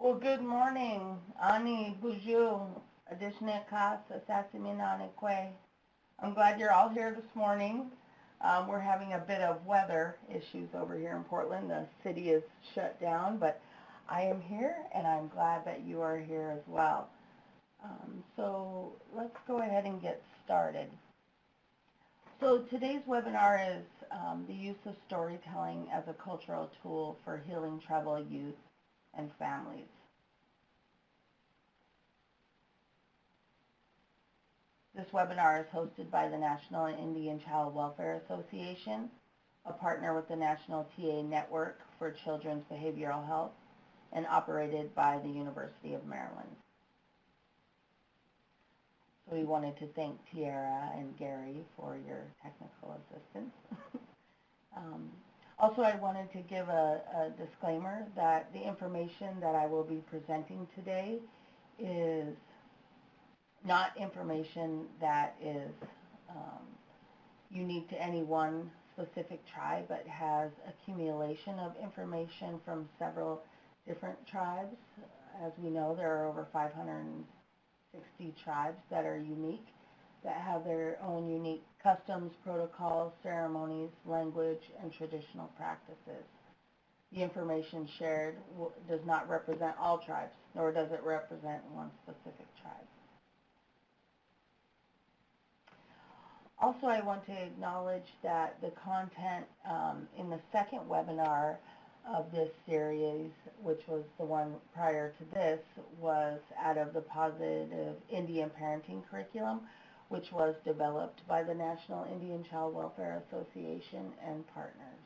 Well, good morning. Ani Buju, Adishne Kas, Asasiminanekwe. I'm glad you're all here this morning. We're having a bit of weather issues over here in Portland. The city is shut down, but I am here and I'm glad that you are here as well. So let's go ahead and get started. So today's webinar is the use of storytelling as a cultural tool for healing tribal youth and families. This webinar is hosted by the National Indian Child Welfare Association, a partner with the National TA Network for Children's Behavioral Health, and operated by the University of Maryland. So we wanted to thank Tiara and Gary for your technical assistance. Also, I wanted to give a disclaimer that the information that I will be presenting today is not information that is unique to any one specific tribe, but has accumulation of information from several different tribes. As we know, there are over 560 tribes that are unique, that have their own unique customs, protocols, ceremonies, language, and traditional practices. The information shared does not represent all tribes, nor does it represent one specific tribe. Also, I want to acknowledge that the content in the second webinar of this series, which was the one prior to this, was out of the Positive Indian Parenting Curriculum, which was developed by the National Indian Child Welfare Association and partners.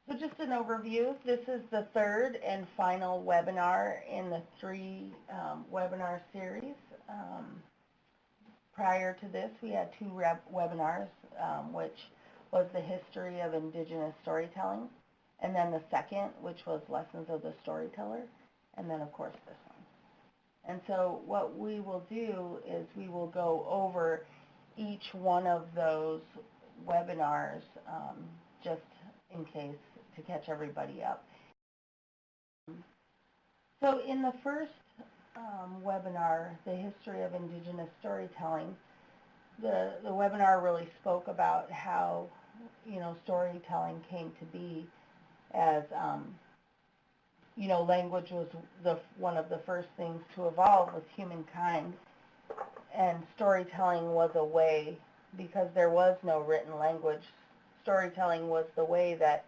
So just an overview, this is the third and final webinar in the three webinar series. Prior to this, we had two webinars, which was the history of Indigenous storytelling, and then the second, which was Lessons of the Storyteller, and then, of course, this one. And so what we will do is we will go over each one of those webinars just in case to catch everybody up. So in the first webinar, the history of Indigenous storytelling, the webinar really spoke about how, storytelling came to be as, language was one of the first things to evolve with humankind, and storytelling was a way, because there was no written language, storytelling was the way that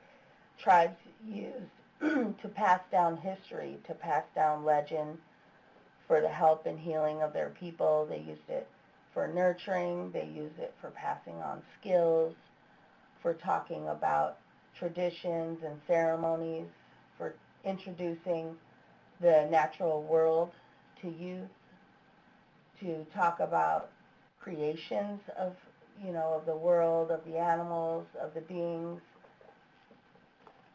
tribes used to pass down history, to pass down legend, for the help and healing of their people. They used it for nurturing, they used it for passing on skills, for talking about traditions and ceremonies, for introducing the natural world to youth, to talk about creations of, of the world, of the animals, of the beings,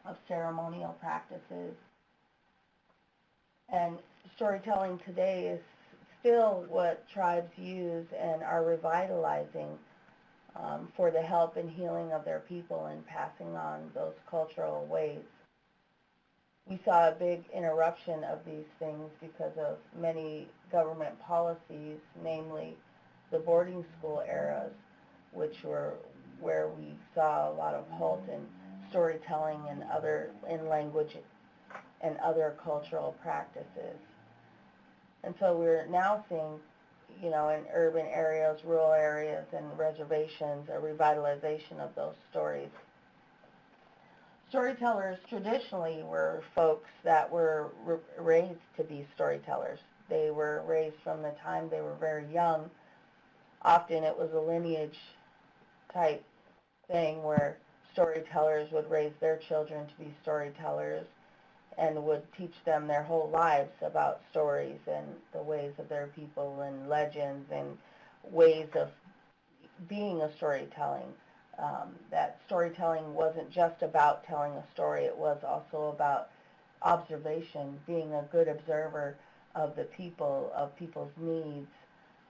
of ceremonial practices. And storytelling today is still what tribes use and are revitalizing for the help and healing of their people and passing on those cultural ways. We saw a big interruption of these things because of many government policies, namely the boarding school eras, which were where we saw a lot of halt in storytelling and in language and other cultural practices. And so we're now seeing, in urban areas, rural areas, and reservations, a revitalization of those stories. Storytellers traditionally were folks that were raised to be storytellers. They were raised from the time they were very young. Often it was a lineage type thing where storytellers would raise their children to be storytellers and would teach them their whole lives about stories and the ways of their people and legends and ways of being a storytelling. That storytelling wasn't just about telling a story, it was also about observation, being a good observer of the people, of people's needs,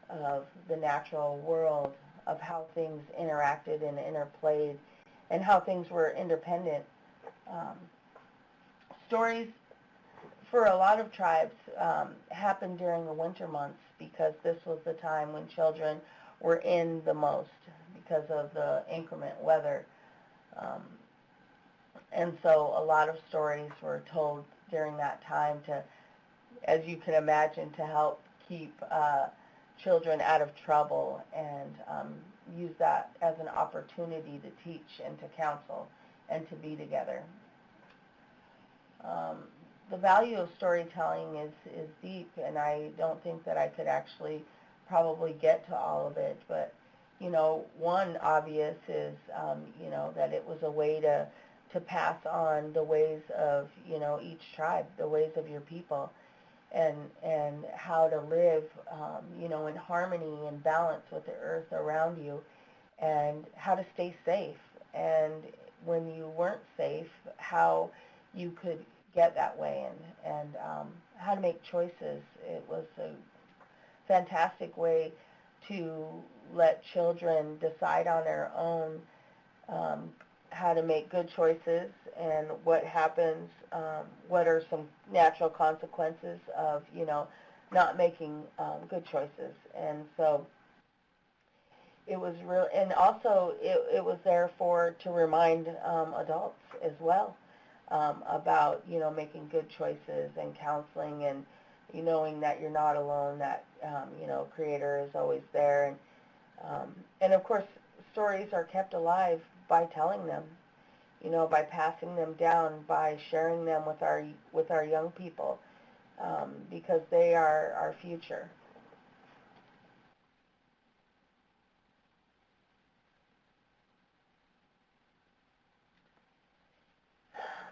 of the natural world, of how things interacted and interplayed, and how things were independent Stories for a lot of tribes happened during the winter months because this was the time when children were in the most because of the inclement weather. Um, and so a lot of stories were told during that time to, as you can imagine, to help keep children out of trouble and use that as an opportunity to teach and to counsel and to be together. The value of storytelling is deep, and I don't think that I could actually probably get to all of it, but one obvious is that it was a way to pass on the ways of each tribe, the ways of your people, and how to live in harmony and balance with the earth around you, and how to stay safe, and when you weren't safe, how you could get that way, and how to make choices. It was a fantastic way to let children decide on their own how to make good choices and what happens, what are some natural consequences of, not making good choices. And so it was real, and also it was there to remind adults as well about, making good choices and counseling and knowing that you're not alone, that, Creator is always there. And of course, stories are kept alive by telling them, by passing them down, by sharing them with our young people, because they are our future.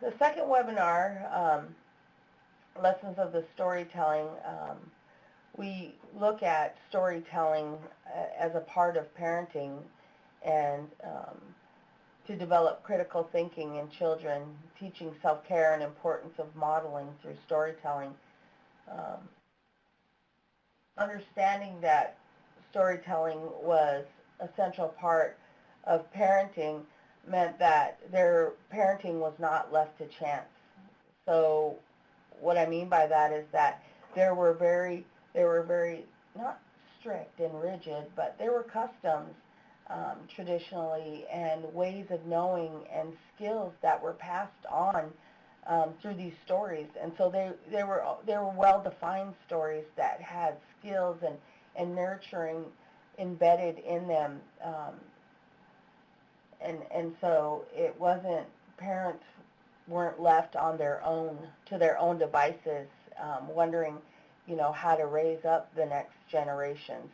The second webinar, Lessons of the Storytelling, we look at storytelling as a part of parenting and to develop critical thinking in children, teaching self-care and importance of modeling through storytelling. Understanding that storytelling was a central part of parenting meant that their parenting was not left to chance. So what I mean by that is that they were very not strict and rigid, but there were customs traditionally and ways of knowing and skills that were passed on through these stories. And so they were well-defined stories that had skills and nurturing embedded in them. And so it wasn't, parents weren't left on their own, to their own devices, wondering, how to raise up the next generations.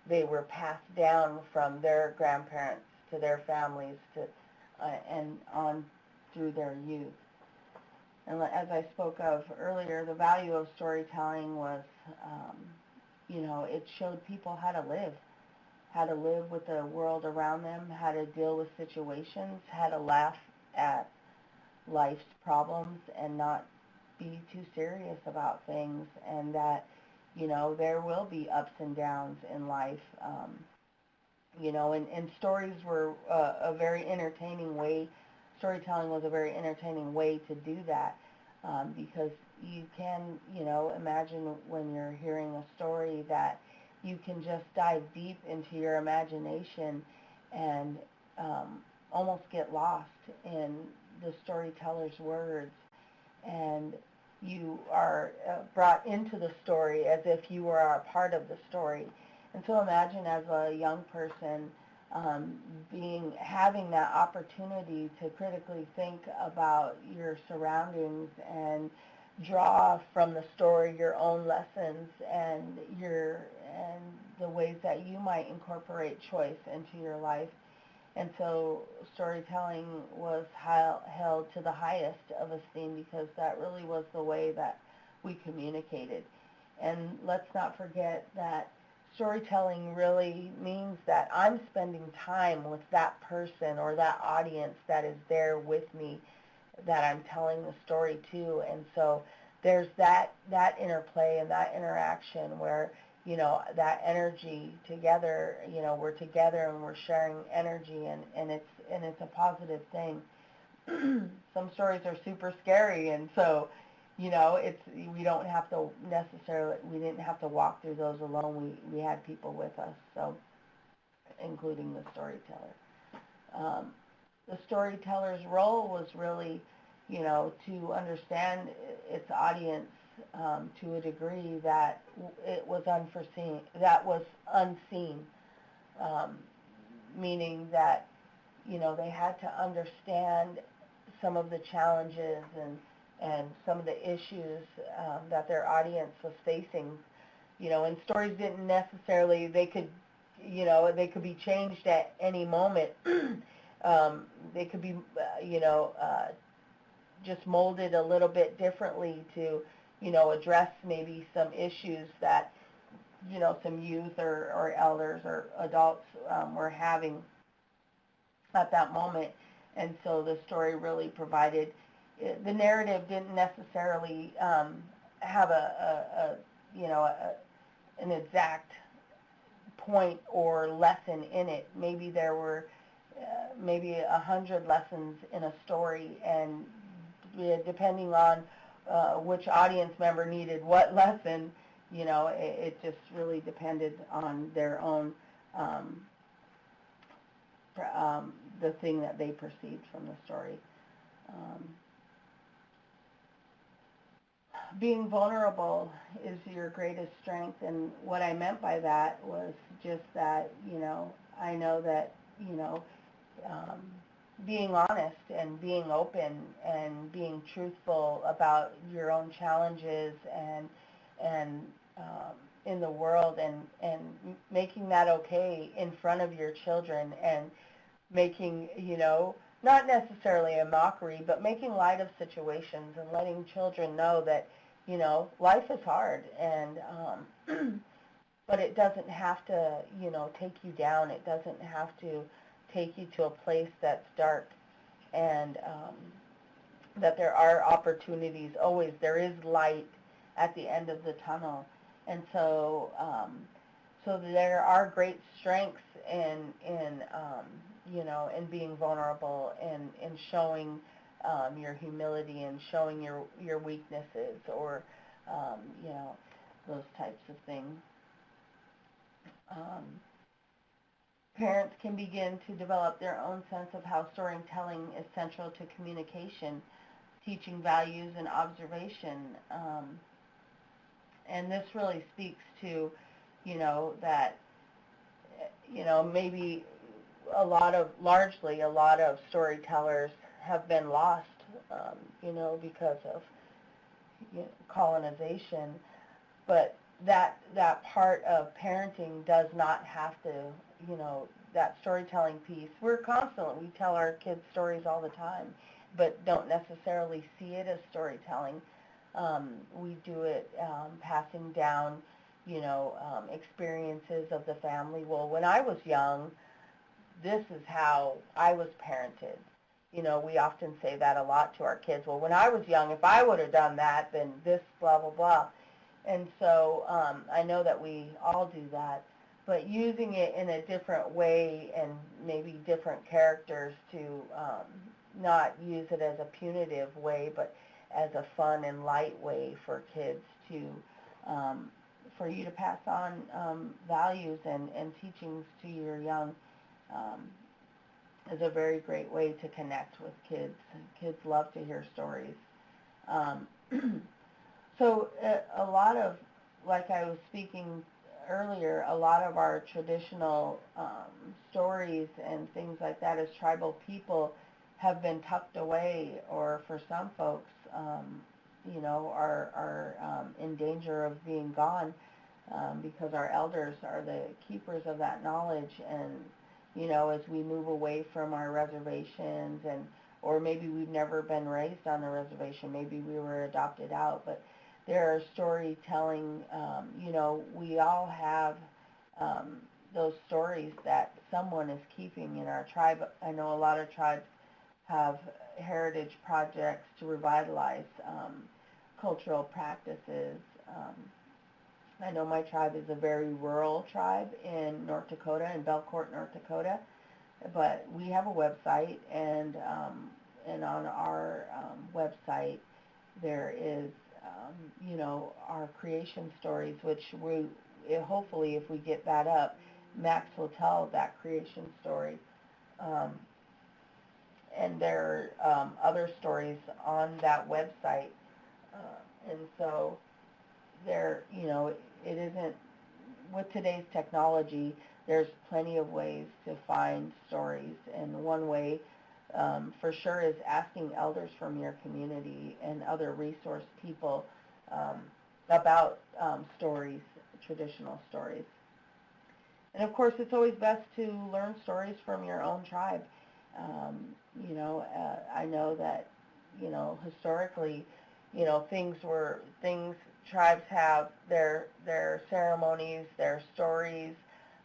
They were passed down from their grandparents to their families and on through their youth. And as I spoke of earlier, the value of storytelling was, it showed people how to live with the world around them, how to deal with situations, how to laugh at life's problems and not be too serious about things, and that, there will be ups and downs in life, and stories were a very entertaining way, storytelling was a very entertaining way to do that, because you can, imagine when you're hearing a story that you can just dive deep into your imagination and almost get lost in the storyteller's words, and you are brought into the story as if you were a part of the story. And so imagine as a young person having that opportunity to critically think about your surroundings and draw from the story your own lessons and the ways that you might incorporate choice into your life. And so storytelling was held to the highest of esteem because that really was the way that we communicated. And let's not forget that storytelling really means that I'm spending time with that person or that audience that is there with me that I'm telling the story to. And so there's that interplay and that interaction where, that energy together, we're together and we're sharing energy, and it's a positive thing. some stories are super scary, and so, we don't have to necessarily, we didn't have to walk through those alone. We had people with us, so, including the storyteller. The storyteller's role was really, to understand its audience to a degree that it was unforeseen, that was unseen, meaning that, they had to understand some of the challenges and some of the issues that their audience was facing, and stories didn't necessarily, they could be changed at any moment. They could be, just molded a little bit differently to, address maybe some issues that, some youth or elders or adults were having at that moment. And so the story really provided, the narrative didn't necessarily have an exact point or lesson in it. Maybe there were maybe 100 lessons in a story, and depending on which audience member needed what lesson, it just really depended on their own, the thing that they perceived from the story. Being vulnerable is your greatest strength, and what I meant by that was just that, I know that, being honest and being open and being truthful about your own challenges and in the world, and making that okay in front of your children, and making, not necessarily a mockery, but making light of situations and letting children know that, life is hard, and but it doesn't have to, take you down. It doesn't have to take you to a place that's dark, and that there are opportunities always. There is light at the end of the tunnel, and so so there are great strengths in in being vulnerable, and in showing your humility, and showing your weaknesses, or those types of things. Parents can begin to develop their own sense of how storytelling is central to communication, teaching values and observation. And this really speaks to, that, maybe largely a lot of storytellers have been lost, because of colonization. But that part of parenting does not have to, that storytelling piece. We tell our kids stories all the time, but don't necessarily see it as storytelling. We do it passing down, experiences of the family. Well, when I was young, this is how I was parented. We often say that a lot to our kids. Well, when I was young, if I would have done that, then this, blah, blah, blah. And so I know that we all do that, but using it in a different way, and maybe different characters, to not use it as a punitive way, but as a fun and light way for kids to, for you to pass on values and teachings to your young, is a very great way to connect with kids. Kids love to hear stories. So a lot of, like I was speaking earlier, a lot of our traditional stories and things like that as tribal people have been tucked away, or for some folks, are in danger of being gone, because our elders are the keepers of that knowledge. And, as we move away from our reservations, or maybe we've never been raised on a reservation, maybe we were adopted out, but there are storytelling, we all have those stories that someone is keeping in our tribe. I know a lot of tribes have heritage projects to revitalize cultural practices. I know my tribe is a very rural tribe in North Dakota, in Belcourt, North Dakota, but we have a website, and on our website there is, our creation stories, which hopefully if we get that up, Max will tell that creation story. And there are other stories on that website. And so there, it isn't, with today's technology, there's plenty of ways to find stories. And one way for sure is asking elders from your community and other resource people about stories, traditional stories. And of course, it's always best to learn stories from your own tribe. I know that, historically, tribes have their ceremonies, their stories.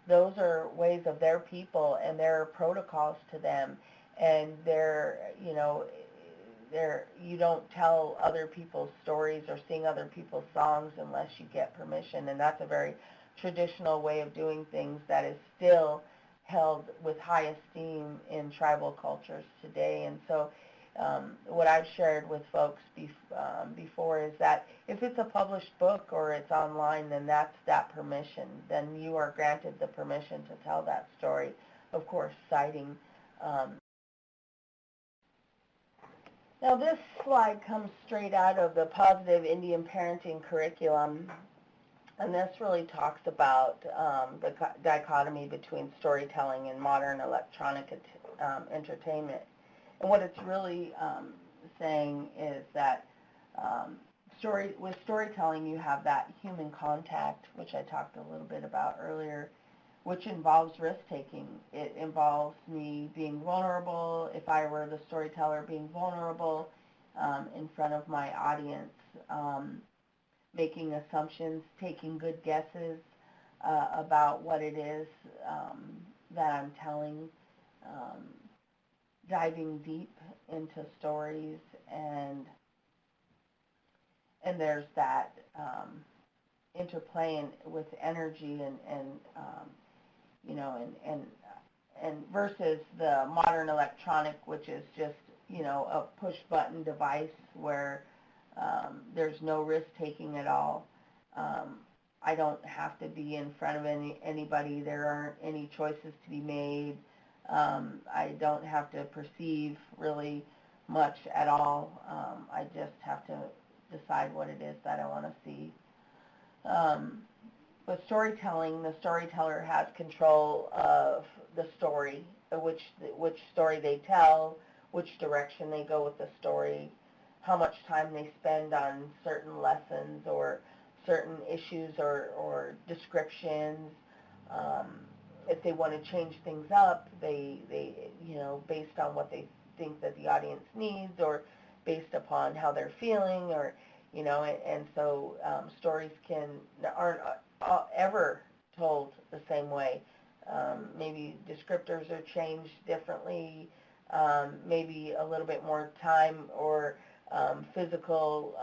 Those are ways of their people and their protocols to them. And you don't tell other people's stories or sing other people's songs unless you get permission. And that's a very traditional way of doing things that is still held with high esteem in tribal cultures today. And so what I've shared with folks before is that if it's a published book or it's online, then that's that permission. Then you are granted the permission to tell that story, of course, citing. Now this slide comes straight out of the Positive Indian Parenting Curriculum. And this really talks about the dichotomy between storytelling and modern electronic entertainment. And what it's really saying is that with storytelling, you have that human contact, which I talked a little bit about earlier, which involves risk-taking. It involves me being vulnerable, if I were the storyteller, being vulnerable in front of my audience, making assumptions, taking good guesses about what it is that I'm telling, diving deep into stories, and there's that interplay with energy and versus the modern electronic, which is just a push-button device where there's no risk-taking at all. I don't have to be in front of anybody. There aren't any choices to be made. I don't have to perceive really much at all. I just have to decide what it is that I want to see. With storytelling, the storyteller has control of the story, which story they tell, which direction they go with the story, how much time they spend on certain lessons or certain issues or descriptions. If they want to change things up, they based on what they think that the audience needs, or based upon how they're feeling, or and so stories aren't ever told the same way. Maybe descriptors are changed differently. Maybe a little bit more time or physical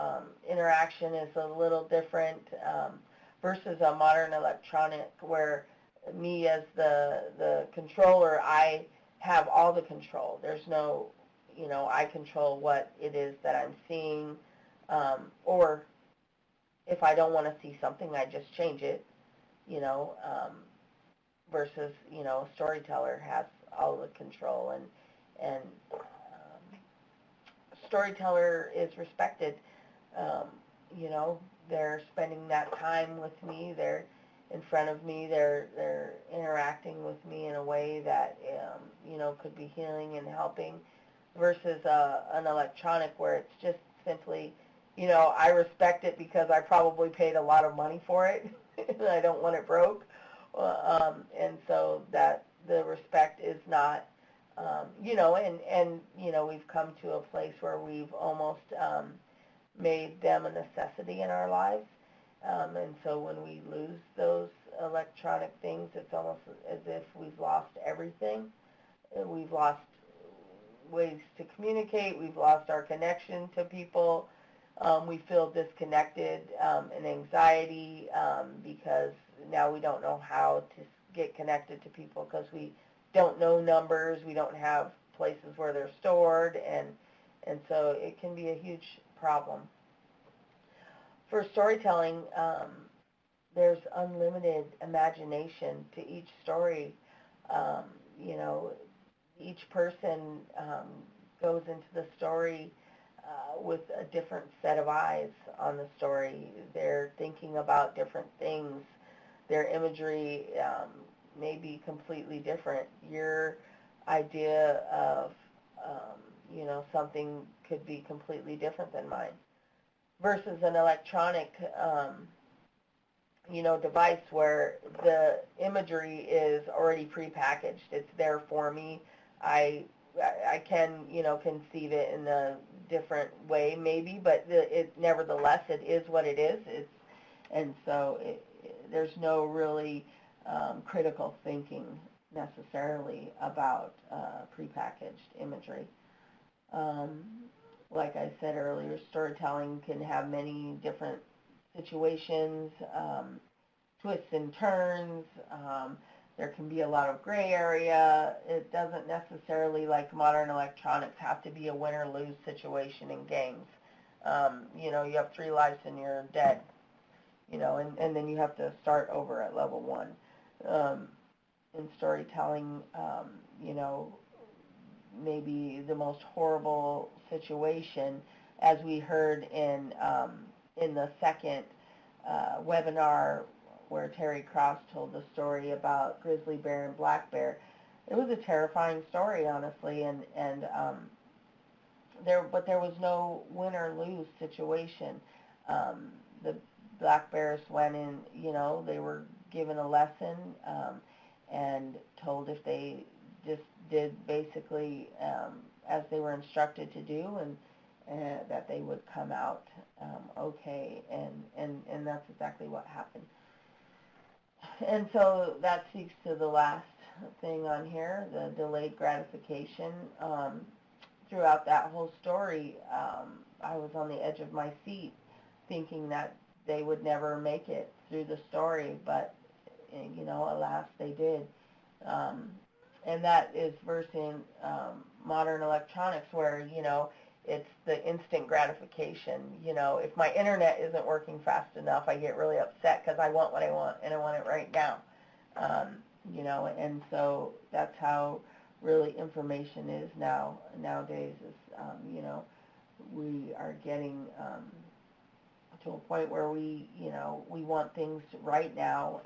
interaction is a little different versus a modern electronic where me as the controller, I have all the control. There's no, I control what it is that I'm seeing, or if I don't want to see something, I just change it, versus, a storyteller has all the control, and storyteller is respected. They're spending that time with me. They're in front of me. They're interacting with me in a way that could be healing and helping, versus an electronic where it's just simply, I respect it because I probably paid a lot of money for it and I don't want it broke, and so that the respect is not. We've come to a place where we've almost made them a necessity in our lives. And so when we lose those electronic things, it's almost as if we've lost everything. We've lost ways to communicate. We've lost our connection to people. We feel disconnected and anxiety because now we don't know how to get connected to people because we don't know numbers. We don't have places where they're stored, and And so it can be a huge problem. For storytelling, there's unlimited imagination to each story. Um, you know, each person goes into the story with a different set of eyes on the story. They're thinking about different things. Their imagery may be completely different. Your idea of, something could be completely different than mine. Versus an electronic, device where the imagery is already prepackaged. It's there for me. I can, conceive it in a different way maybe, but nevertheless, it is what it is. And so there's no really critical thinking necessarily about prepackaged imagery. Like I said earlier, storytelling can have many different situations, twists and turns. There can be a lot of gray area. It doesn't necessarily, like modern electronics, have to be a win-or-lose situation in games. You have 3 lives and you're dead, and then you have to start over at level 1. In storytelling, maybe the most horrible situation, as we heard in the second webinar where Terry Cross told the story about grizzly bear and black bear. It was a terrifying story, honestly, but there was no win or lose situation. The black bears went in, they were given a lesson and told if they just did basically as they were instructed to do, and that they would come out okay, and that's exactly what happened. And so that speaks to the last thing on here, the delayed gratification. Throughout that whole story, I was on the edge of my seat thinking that they would never make it through the story, but, alas, they did. And that is versus modern electronics where, it's the instant gratification. If my internet isn't working fast enough, I get really upset because I want what I want, and I want it right now. And so that's how really information is nowadays is, we are getting to a point where we want things right now,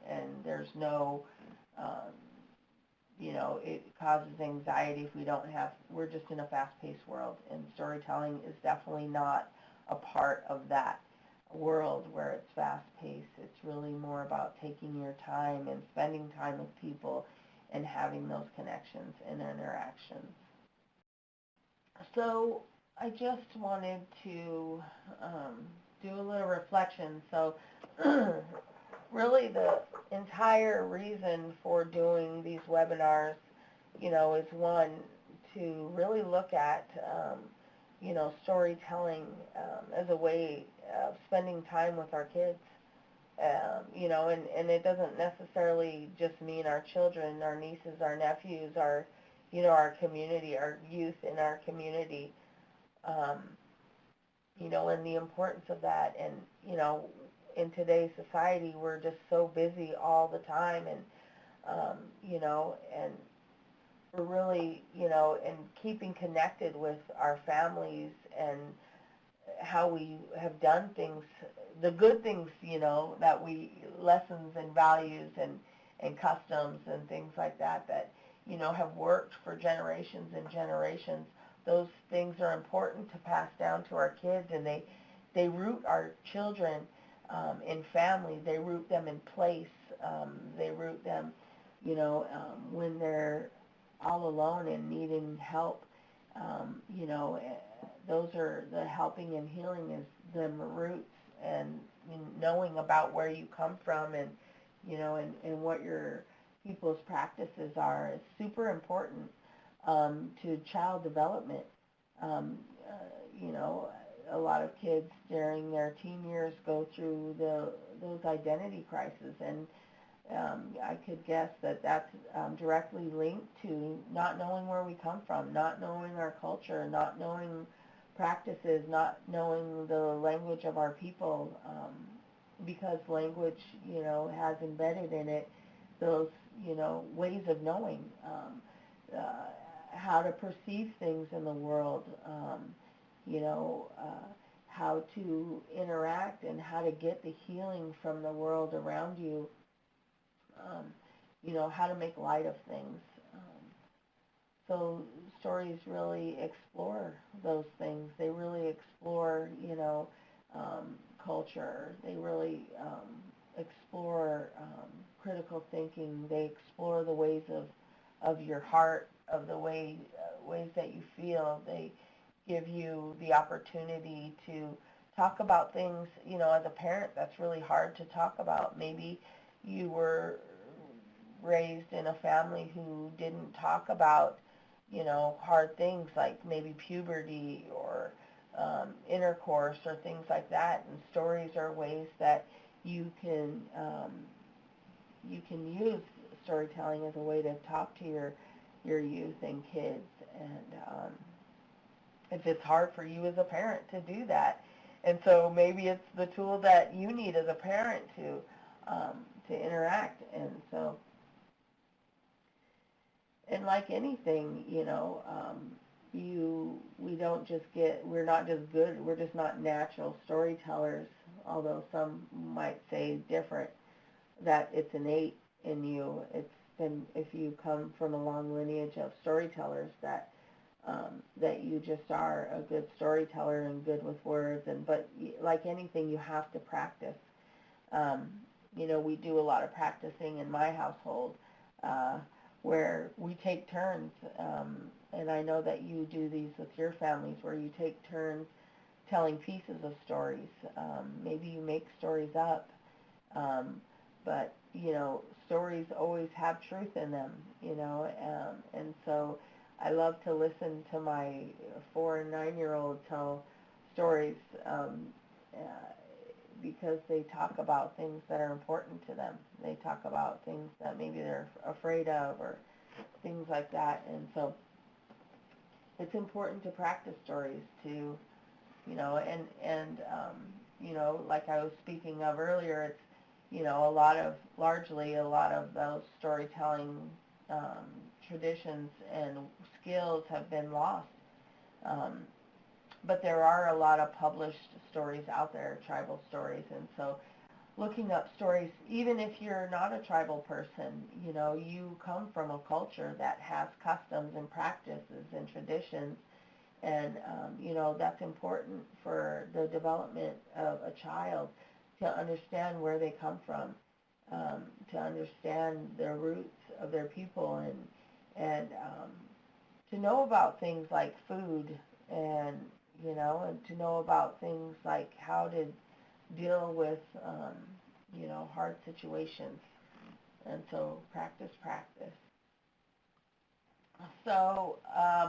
and there's no, it causes anxiety if we're just in a fast-paced world, and storytelling is definitely not a part of that world where it's fast-paced. It's really more about taking your time and spending time with people and having those connections and interactions. So I just wanted to do a little reflection. So really the entire reason for doing these webinars, is one, to really look at, storytelling as a way of spending time with our kids. And it doesn't necessarily just mean our children, our nieces, our nephews, our community, our youth in our community, and the importance of that. And, in today's society, we're just so busy all the time, and, and we're really, and keeping connected with our families and how we have done things, the good things, that lessons and values and customs and things like that, have worked for generations and generations. Those things are important to pass down to our kids, and they root our children in family. They root them in place. They root them, when they're all alone and needing help. Those are the helping and healing is the roots, and knowing about where you come from, and and what your people's practices are is super important to child development. A lot of kids during their teen years go through those identity crises, and I could guess that that's directly linked to not knowing where we come from, not knowing our culture, not knowing practices, not knowing the language of our people, because language, has embedded in it those, ways of knowing how to perceive things in the world, how to interact and how to get the healing from the world around you, how to make light of things. So stories really explore those things. They really explore, culture. They really explore critical thinking. They explore the ways of your heart, of the ways that you feel. They give you the opportunity to talk about things, as a parent, that's really hard to talk about. Maybe you were raised in a family who didn't talk about, hard things like maybe puberty or intercourse or things like that. And stories are ways that you can use storytelling as a way to talk to your youth and kids. And if it's hard for you as a parent to do that, and so maybe it's the tool that you need as a parent to interact. And so, and like anything, we're not just good, we're just not natural storytellers, although some might say different, that it's innate in you. It's been, if you come from a long lineage of storytellers, that you just are a good storyteller and good with words. But like anything, you have to practice. We do a lot of practicing in my household, where we take turns, and I know that you do these with your families, where you take turns telling pieces of stories. Maybe you make stories up, but stories always have truth in them, and so I love to listen to my 4- and 9-year-old tell stories, because they talk about things that are important to them. They talk about things that maybe they're afraid of or things like that. And so it's important to practice stories to, like I was speaking of earlier, it's, largely a lot of those storytelling traditions and skills have been lost. But there are a lot of published stories out there, tribal stories, and so looking up stories, even if you're not a tribal person, you come from a culture that has customs and practices and traditions, and, that's important for the development of a child, to understand where they come from, to understand their roots of their people, and to know about things like food, and to know about things like how to deal with, hard situations. And so practice. So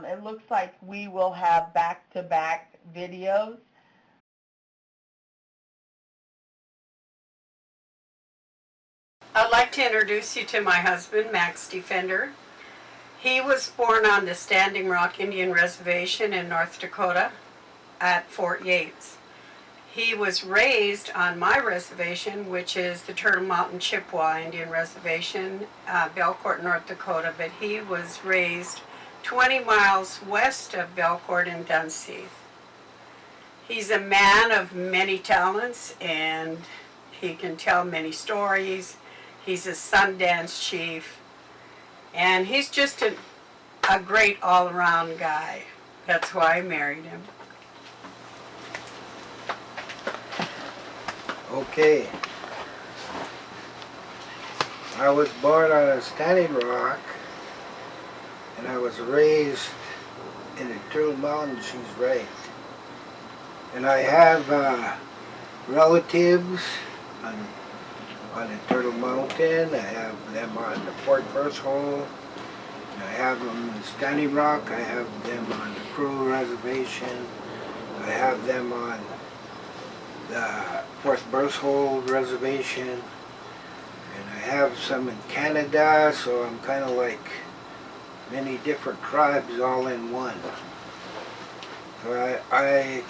it looks like we will have back-to-back videos. I'd like to introduce you to my husband, Max Defender. He was born on the Standing Rock Indian Reservation in North Dakota at Fort Yates. He was raised on my reservation, which is the Turtle Mountain Chippewa Indian Reservation, Belcourt, North Dakota, but he was raised 20 miles west of Belcourt in Dunseith. He's a man of many talents, and he can tell many stories. He's a Sundance chief, and he's just a great all-around guy. That's why I married him. Okay. I was born on a Standing Rock, and I was raised in the Turtle Mountains, she's right. And I have relatives on the Turtle Mountain. I have them on the Fort Berthold. I have them in Standing Rock. I have them on the Crow Reservation. I have them on the Fort Berthold Reservation. And I have some in Canada, so I'm kind of like many different tribes all in one. So I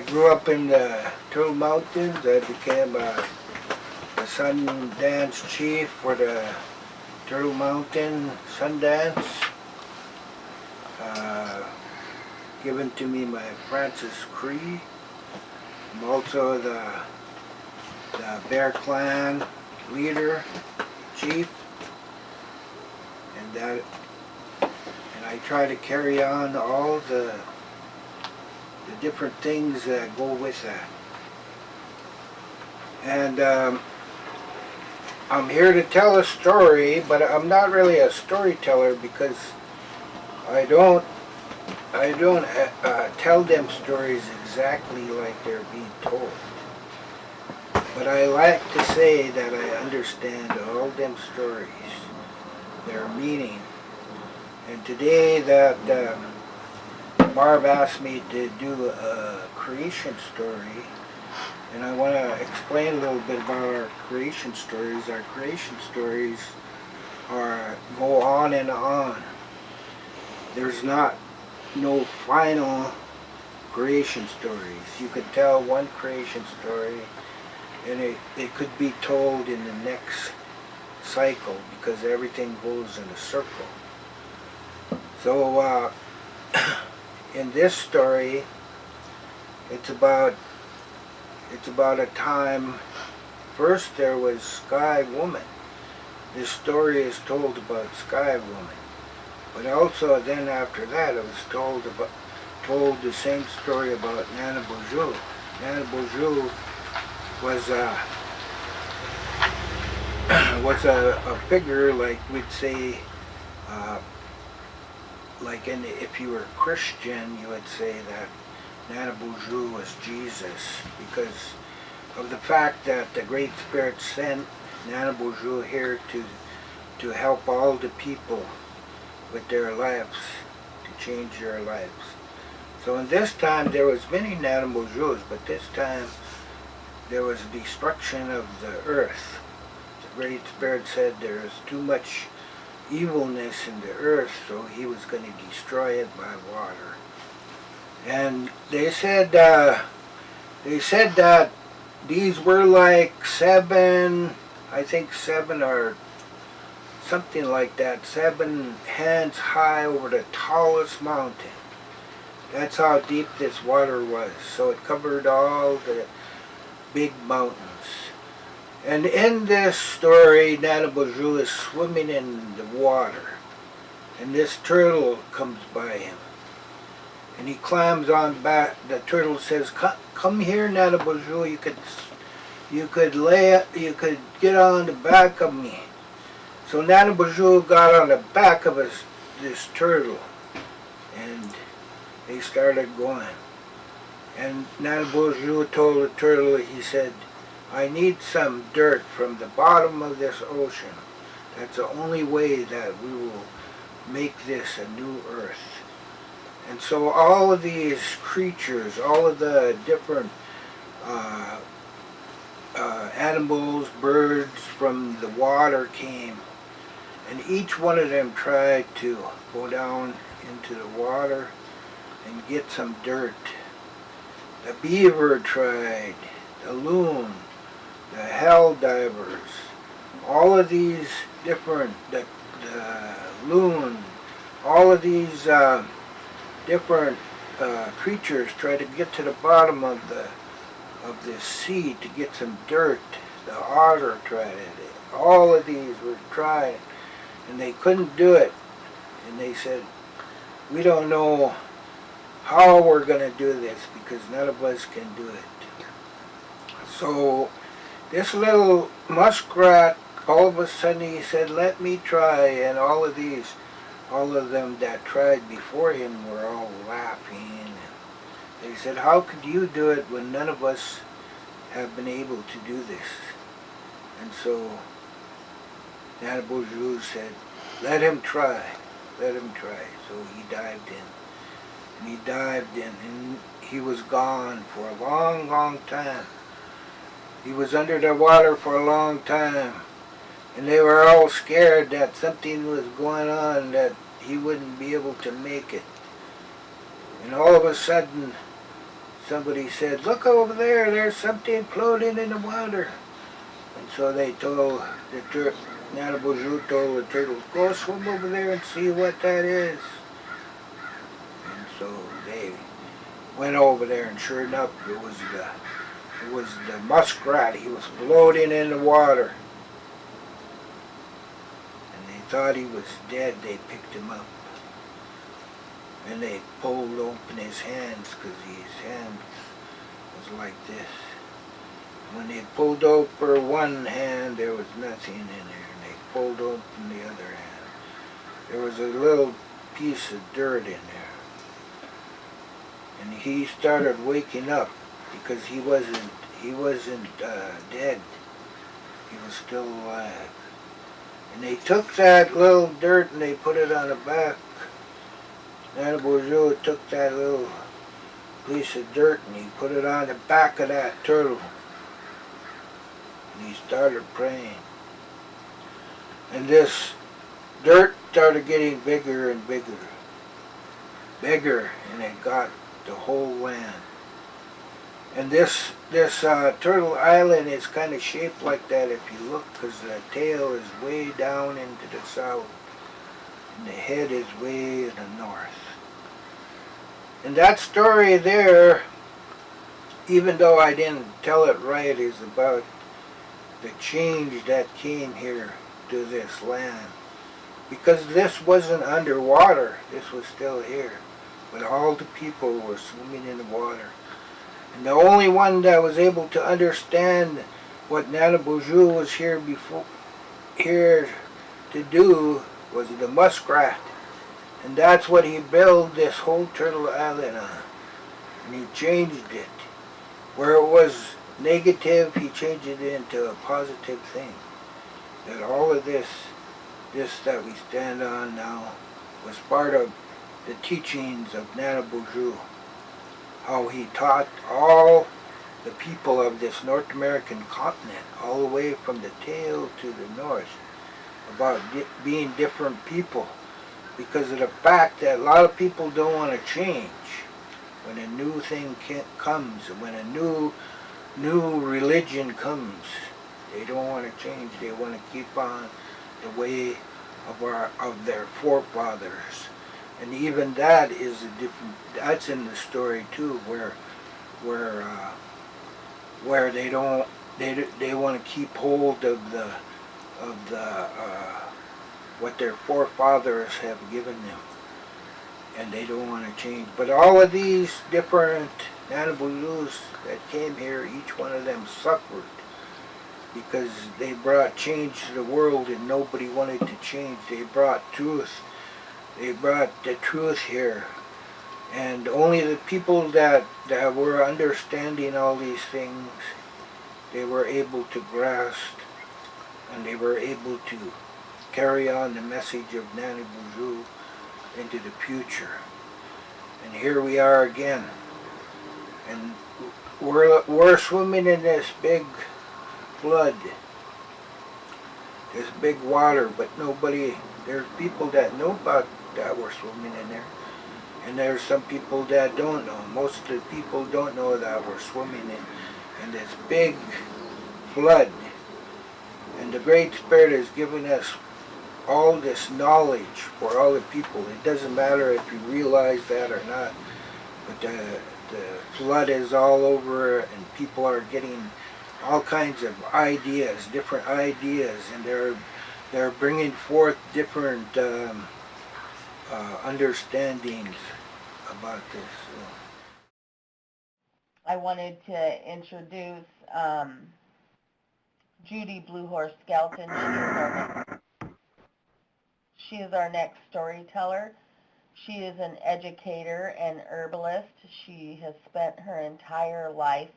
grew up in the Turtle Mountains. I became a Sundance chief for the Turtle Mountain Sundance, given to me by Francis Cree. I'm also the Bear Clan leader, chief, and I try to carry on all the different things that go with that. And I'm here to tell a story, but I'm not really a storyteller because I don't tell them stories exactly like they're being told. But I like to say that I understand all them stories, their meaning. And today that Marv asked me to do a creation story, and I want to explain a little bit about our creation stories. Our creation stories go on and on. There's no final creation stories. You could tell one creation story and it could be told in the next cycle because everything goes in a circle. So in this story, it's about a time. First there was Sky Woman. This story is told about Sky Woman, but also then after that it was told the same story about Nana Bourgeois. Nana Bourgeois was a figure, like we'd say, if you were Christian, you would say that Nana Bourgeois was Jesus, because of the fact that the Great Spirit sent Nana Bourgeois here to help all the people with their lives, to change their lives. So in this time there was many Nana Bourgeois, but this time there was destruction of the earth. The Great Spirit said there is too much evilness in the earth, so he was going to destroy it by water. And they said that these were like seven or something like that, 7 hands high over the tallest mountain. That's how deep this water was. So it covered all the big mountains. And in this story, Nana Bourgeois is swimming in the water, and this turtle comes by him, and he climbs on back. The turtle says, "Come here, Nana Bourgeois. You could get on the back of me." So Nana Bourgeois got on the back of this turtle, and they started going. And Nana Bourgeois told the turtle, he said, "I need some dirt from the bottom of this ocean. That's the only way that we will make this a new earth." And so all of these creatures, all of the different animals, birds from the water came, and each one of them tried to go down into the water and get some dirt. The beaver tried, the loon, the hell divers, all of these different, the loon, all of these different creatures try to get to the bottom of the sea to get some dirt. The otter tried it. All of these were trying, and they couldn't do it. And they said, "We don't know how we're going to do this because none of us can do it." So this little muskrat, all of a sudden he said, "Let me try." And all of them that tried before him were all laughing. They said, "How could you do it when none of us have been able to do this?" And so Nana Bourgeois said, "Let him try, let him try." So he dived in. And he dived in, and he was gone for a long, long time. He was under the water for a long time. And they were all scared that something was going on, that he wouldn't be able to make it. And all of a sudden, somebody said, "Look over there, there's something floating in the water." And so they told Nana Boozhoo told the turtles, "Go swim over there and see what that is." And so they went over there, and sure enough, it was the muskrat. He was floating in the water. And they thought he was dead. They picked him up. And they pulled open his hands, because his hand was like this. When they pulled open one hand, there was nothing in there. And they pulled open the other hand. There was a little piece of dirt in there. And he started waking up, because he wasn't dead. He was still alive. And they took that little dirt and they put it on the back. Nana Boozhoo took that little piece of dirt and he put it on the back of that turtle. And he started praying. And this dirt started getting bigger and bigger. Bigger, and it got the whole land. And this turtle island is kind of shaped like that if you look, because the tail is way down into the south and the head is way in the north. And that story there, even though I didn't tell it right, is about the change that came here to this land. Because this wasn't underwater, this was still here. But all the people were swimming in the water. And the only one that was able to understand what Nana Boozhoo was here to do was the muskrat. And that's what he built this whole turtle island on. And he changed it. Where it was negative, he changed it into a positive thing. That all of this that we stand on now, was part of the teachings of Nana Boozhoo. How he taught all the people of this North American continent, all the way from the tail to the north, about being different people, because of the fact that a lot of people don't want to change. When a new thing comes, when a new religion comes, they don't want to change. They want to keep on the way of their forefathers. And even that is a different. That's in the story too, where they don't. They want to keep hold of the what their forefathers have given them, and they don't want to change. But all of these different Nana Boozhoos that came here, each one of them suffered, because they brought change to the world and nobody wanted to change. They brought truth. They brought the truth here. And only the people that were understanding all these things, they were able to grasp, and they were able to carry on the message of Nana Boozhoo into the future. And here we are again. And we're swimming in this big flood, this big water, but there's people that know about that we're swimming in there. And there's some people that don't know. Most of the people don't know that we're swimming in this big flood. And the Great Spirit has given us all this knowledge for all the people. It doesn't matter if you realize that or not, but the flood is all over, and people are getting all kinds of ideas, different ideas, and they're bringing forth different understandings about this. I wanted to introduce Judy Bluehorse Skelton. She is our next storyteller. She is an educator and herbalist. She has spent her entire life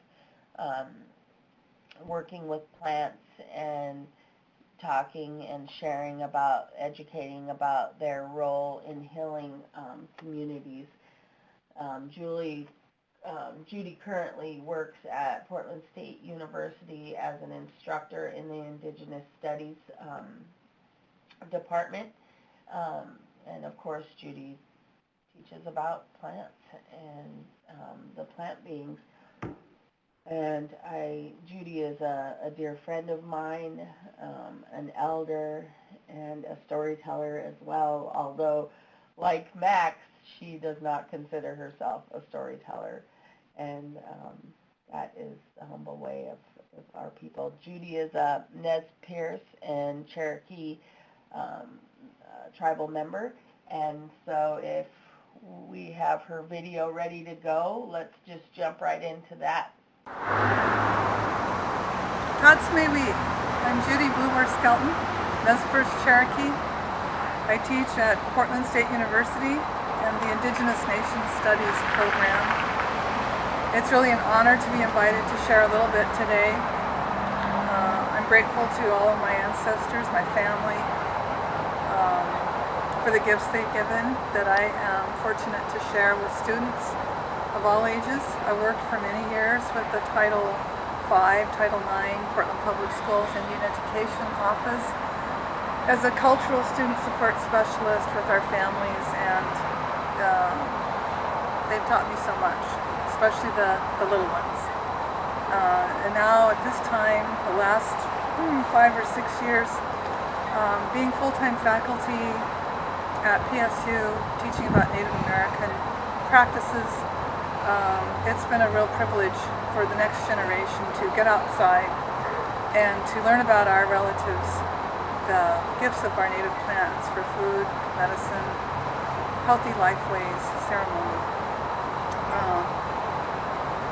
working with plants and talking and sharing about, educating about their role in healing communities. Julie Judy currently works at Portland State University as an instructor in the Indigenous Studies department. And of course, Judy teaches about plants and the plant beings. And Judy is a dear friend of mine, an elder, and a storyteller as well, although, like Max, she does not consider herself a storyteller. And that is the humble way of our people. Judy is a Nez Perce and Cherokee tribal member, and so if we have her video ready to go, let's just jump right into that. Tots may we. I'm Judy Blumer Skelton, Nez Perce Cherokee. I teach at Portland State University and the Indigenous Nations Studies program. It's really an honor to be invited to share a little bit today. I'm grateful to all of my ancestors, my family, for the gifts they've given that I am fortunate to share with students of all ages. I worked for many years with the Title V, Title IX, Portland Public Schools Indian Education Office as a cultural student support specialist with our families, and they've taught me so much, especially the little ones. And now at this time, the last 5 or 6 years, being full-time faculty at PSU, teaching about Native American practices, it's been a real privilege for the next generation to get outside and to learn about our relatives, the gifts of our native plants for food, medicine, healthy lifeways, ceremony.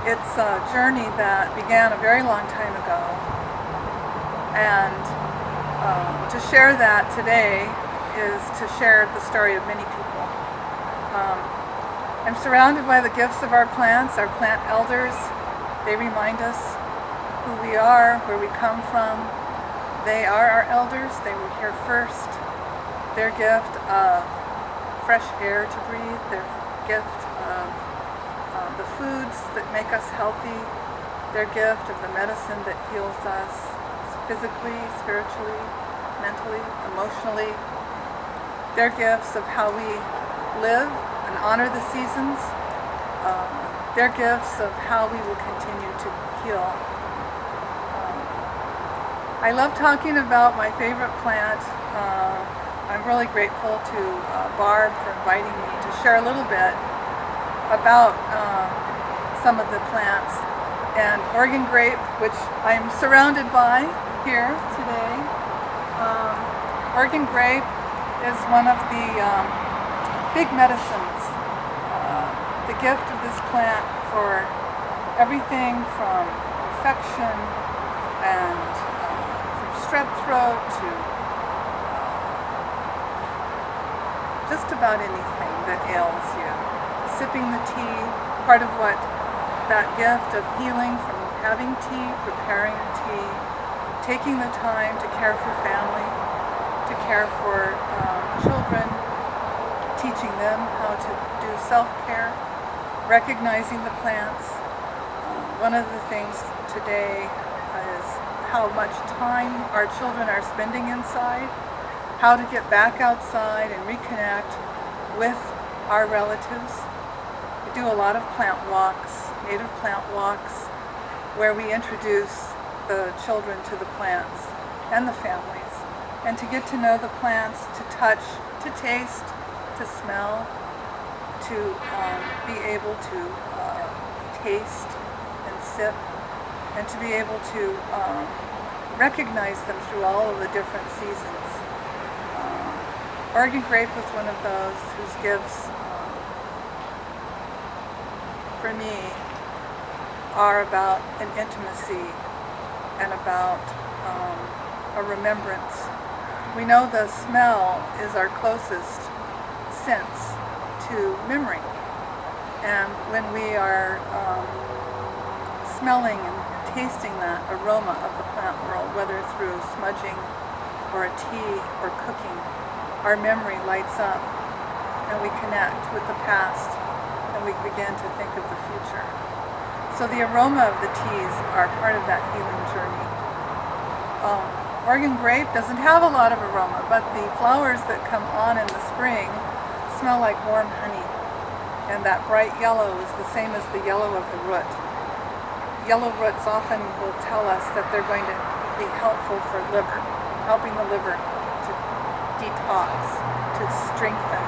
It's a journey that began a very long time ago, and to share that today is to share the story of many people. I'm surrounded by the gifts of our plants, our plant elders. They remind us who we are, where we come from. They are our elders. They were here first. Their gift of fresh air to breathe, their gift of the foods that make us healthy, their gift of the medicine that heals us physically, spiritually, mentally, emotionally, their gifts of how we live and honor the seasons, their gifts of how we will continue to heal. I love talking about my favorite plant. I'm really grateful to Barb for inviting me to share a little bit about some of the plants. And Oregon grape, which I'm surrounded by here today. Oregon grape is one of the big medicines. The gift of this plant for everything from infection and from strep throat to just about anything that ails you. Sipping the tea, part of what that gift of healing from having tea, preparing tea, taking the time to care for family, to care for children, teaching them how to do self-care, recognizing the plants. One of the things today is how much time our children are spending inside, how to get back outside and reconnect with our relatives. We do a lot of plant walks, native plant walks, where we introduce the children to the plants and the families, and to get to know the plants, to touch, to taste, to smell, to be able to taste and sip, and to be able to recognize them through all of the different seasons. Oregon grape was one of those whose gifts for me are about an intimacy and about a remembrance. We know the smell is our closest sense to memory, and when we are smelling and tasting that aroma of the plant world, whether through smudging or a tea or cooking, our memory lights up and we connect with the past and we begin to think of the future. So the aroma of the teas are part of that healing journey. Oregon grape doesn't have a lot of aroma, but the flowers that come on in the spring smell like warm honey. And that bright yellow is the same as the yellow of the root. Yellow roots often will tell us that they're going to be helpful for liver, helping the liver to detox, to strengthen.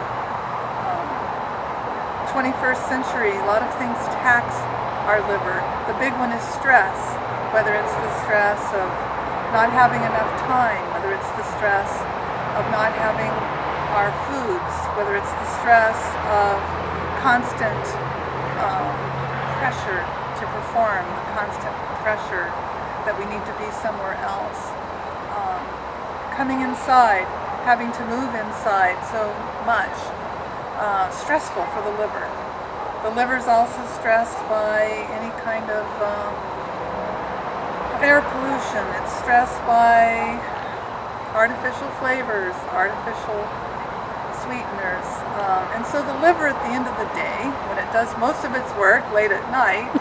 21st century, a lot of things tax our liver. The big one is stress, whether it's the stress of not having enough time, whether it's the stress of not having our foods, whether it's the stress of constant pressure to perform, the constant pressure that we need to be somewhere else. Coming inside, having to move inside so much, stressful for the liver. The liver's also stressed by any kind of air pollution. It's stressed by artificial flavors, artificial sweeteners. And so the liver at the end of the day, when it does most of its work late at night,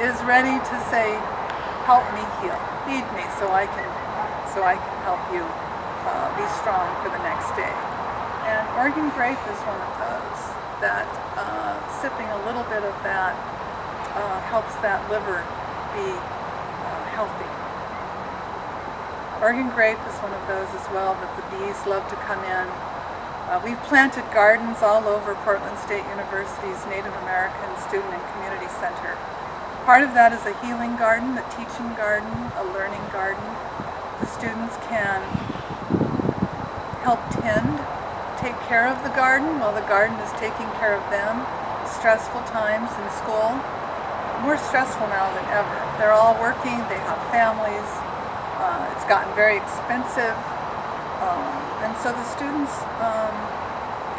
is ready to say, help me heal, feed me so I can help you be strong for the next day. And Oregon grape is one of those that sipping a little bit of that helps that liver be healthy. Oregon grape is one of those as well that the bees love to come in. We've planted gardens all over Portland State University's Native American Student and Community Center. Part of that is a healing garden, a teaching garden, a learning garden. The students can help tend, take care of the garden while the garden is taking care of them. Stressful times in school, more stressful now than ever. They're all working, they have families, it's gotten very expensive, and so the students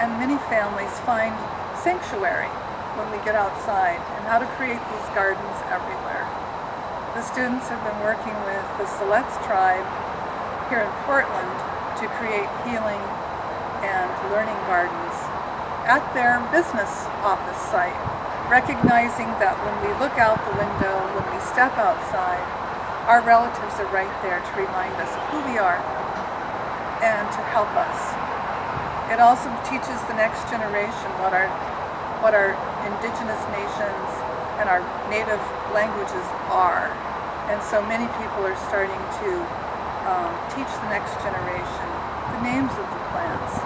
and many families find sanctuary when we get outside and how to create these gardens everywhere. The students have been working with the Siletz tribe here in Portland to create healing and learning gardens at their business office site, recognizing that when we look out the window, when we step outside, our relatives are right there to remind us of who we are and to help us. It also teaches the next generation what our indigenous nations and our native languages are. And so many people are starting to teach the next generation the names of the plants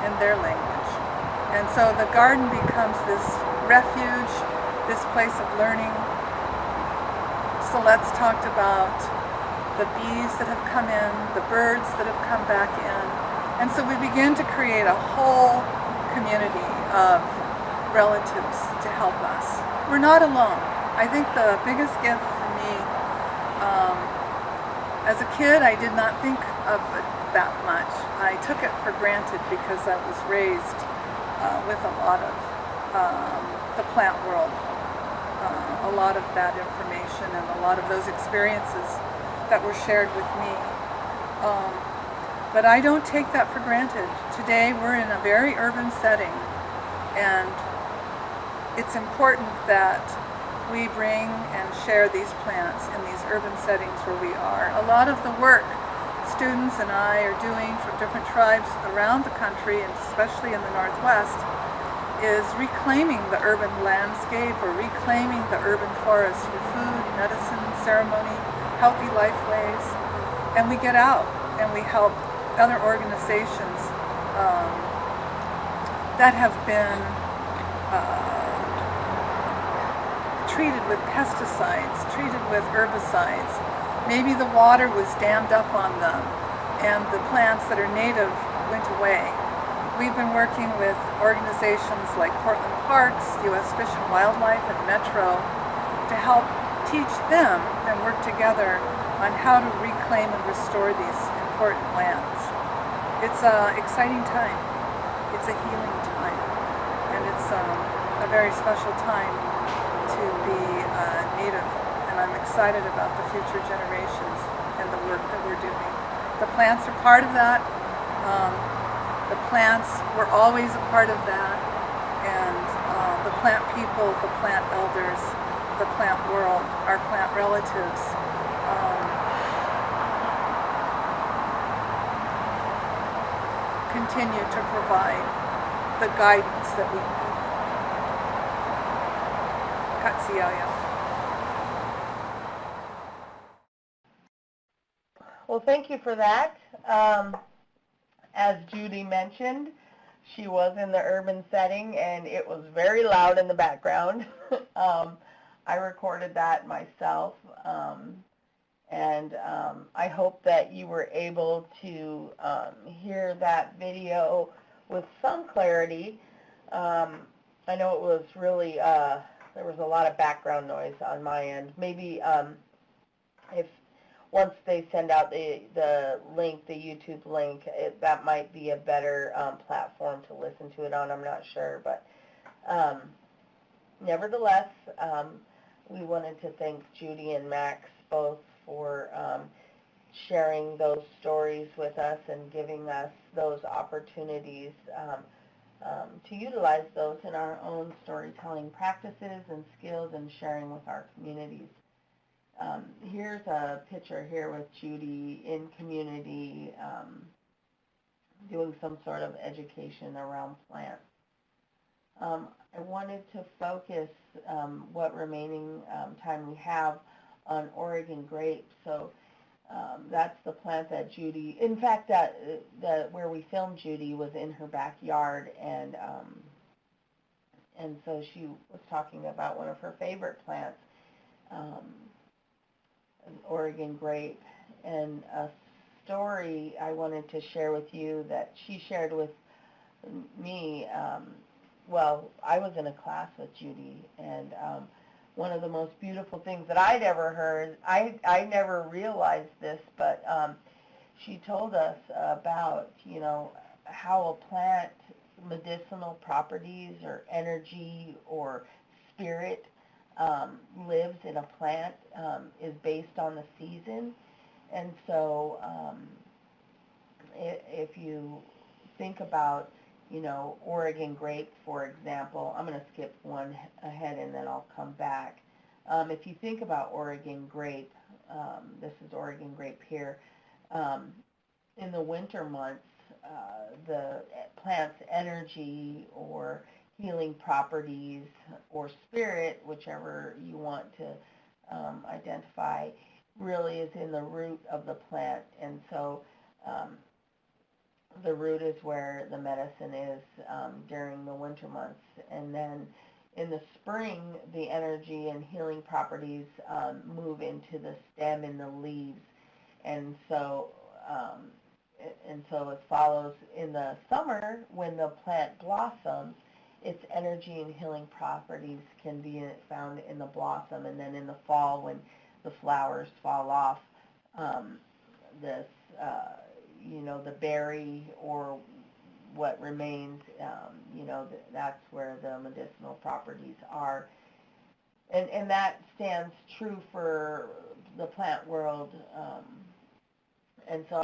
in their language. And so the garden becomes this refuge, this place of learning. Siletz talked about the bees that have come in, the birds that have come back in. And so we begin to create a whole community of relatives to help us. We're not alone. I think the biggest gift for me, as a kid, I did not think of it that much. I took it for granted because I was raised with a lot of the plant world, a lot of that information and a lot of those experiences that were shared with me. But I don't take that for granted. Today we're in a very urban setting, and it's important that we bring and share these plants in these urban settings where we are. A lot of the work students and I are doing from different tribes around the country, and especially in the Northwest, is reclaiming the urban landscape or reclaiming the urban forest for food, medicine, ceremony, healthy lifeways. And we get out and we help other organizations that have been treated with pesticides, treated with herbicides. Maybe the water was dammed up on them and the plants that are native went away. We've been working with organizations like Portland Parks, U.S. Fish and Wildlife, and Metro to help teach them and work together on how to reclaim and restore these important lands. It's an exciting time. It's a healing time. And it's a very special time to be Native. And I'm excited about the future generations and the work that we're doing. The plants are part of that. The plants were always a part of that. And the plant people, the plant elders, the plant world, our plant relatives, continue to provide the guidance that we need. Katsiaya. Well, thank you for that. As Judy mentioned, she was in the urban setting and it was very loud in the background. I recorded that myself, and I hope that you were able to hear that video with some clarity. I know it was really, there was a lot of background noise on my end. Maybe if once they send out the link, the YouTube link, that might be a better platform to listen to it on. I'm not sure, but nevertheless, we wanted to thank Judy and Max both for sharing those stories with us and giving us those opportunities to utilize those in our own storytelling practices and skills and sharing with our communities. Here's a picture here with Judy in community doing some sort of education around plants. I wanted to focus what remaining time we have on Oregon grape. So that's the plant that Judy, in fact, that where we filmed Judy was in her backyard, and so she was talking about one of her favorite plants, an Oregon grape, and a story I wanted to share with you that she shared with me. Well, I was in a class with Judy, and one of the most beautiful things that I'd ever heard, I never realized this, but she told us about, you know, how a plant, medicinal properties or energy or spirit lives in a plant is based on the season. And so if you think about, you know, Oregon grape, for example, I'm going to skip one ahead and then I'll come back. If you think about Oregon grape, this is Oregon grape here, in the winter months, the plant's energy or healing properties or spirit, whichever you want to identify, really is in the root of the plant. And so the root is where the medicine is during the winter months. And then in the spring, the energy and healing properties move into the stem and the leaves. And so it follows in the summer when the plant blossoms, its energy and healing properties can be found in the blossom. And then in the fall, when the flowers fall off, you know, the berry or what remains, you know, that's where the medicinal properties are. And that stands true for the plant world. And so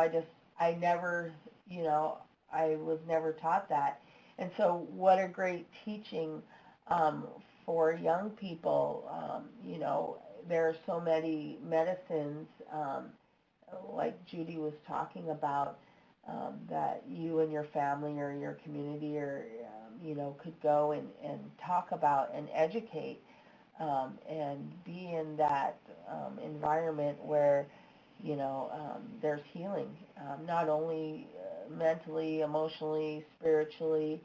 I never, you know, I was never taught that. And so what a great teaching for young people. You know, there are so many medicines, like Judy was talking about, that you and your family or your community or, you know, could go and talk about and educate and be in that environment where, you know, there's healing, not only mentally, emotionally, spiritually,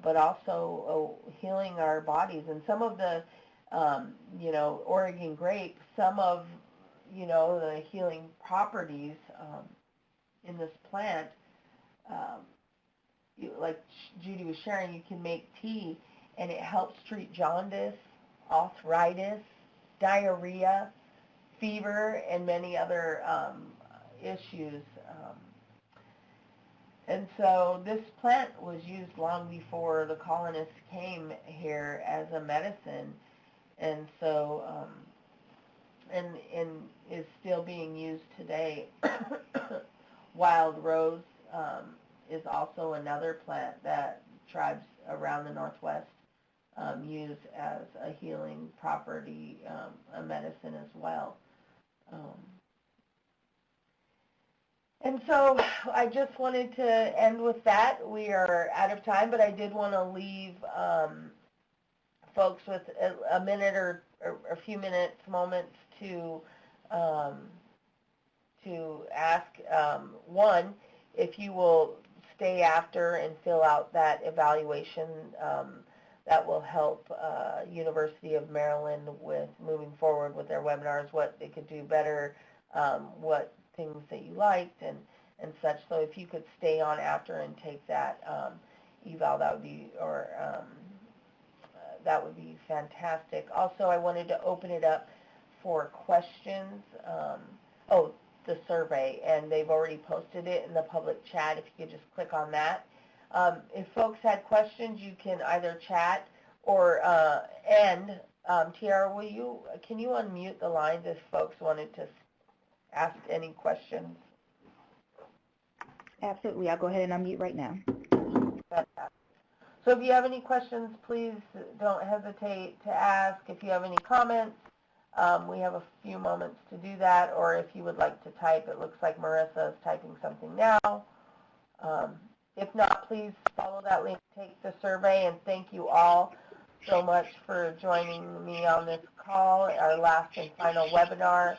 but also healing our bodies. And some of the, you know, Oregon grape, some of, you know, the healing properties in this plant, like Judy was sharing, you can make tea and it helps treat jaundice, arthritis, diarrhea, fever, and many other issues. And so this plant was used long before the colonists came here as a medicine, and so and is still being used today. Wild rose is also another plant that tribes around the Northwest used as a healing property, a medicine as well. And so I just wanted to end with that. We are out of time, but I did want to leave folks with a minute or a few minutes, moments to ask, one, if you will stay after and fill out that evaluation. That will help University of Maryland with moving forward with their webinars, what they could do better, what things that you liked and such. So if you could stay on after and take that eval, that would be, or that would be fantastic. Also, I wanted to open it up for questions. The survey, and they've already posted it in the public chat. If you could just click on that. If folks had questions, you can either chat or Tiara, can you unmute the lines if folks wanted to ask any questions? Absolutely. I'll go ahead and unmute right now. So if you have any questions, please don't hesitate to ask. If you have any comments, we have a few moments to do that, or if you would like to type, it looks like Marissa is typing something now. If not, please follow that link, take the survey, and thank you all so much for joining me on this call, our last and final webinar.